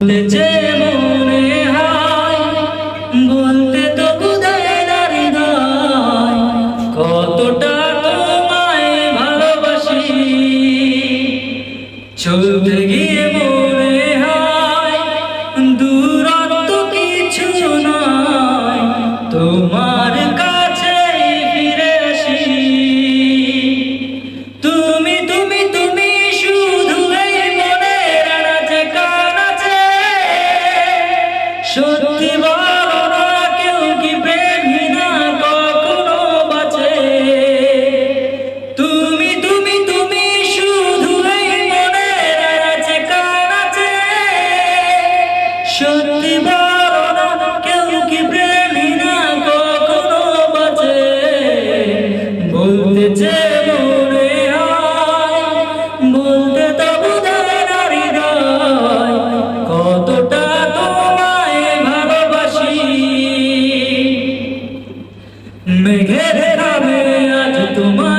যে মনে হয় বলতে তো বুঝায় না হৃদয়, কতটা তোমায় ভালোবাসি। চলতে গিয়ে মনে হয় দূরত্ব কিছু নয়, তোমার কাছে ফিরে আসি। তুমি তুমি তুমি শুধু এই মনের আনাচে কানাচে, সত্যি বলো না কেউ কি প্রেমিনা কখনো বাঁচে। তুমি তুমি তুমি শুধু এই মনের আনাচে কানাচে, সত্যি বলো না কেউ কি প্রেমিনা কখনো বাঁচে। বলতে চেয়ে মনে হয় বলতে তো বুঝায় না হৃদয়, কতটা তোমায় ভালোবাসি। মেঘের নামে আজ তোমার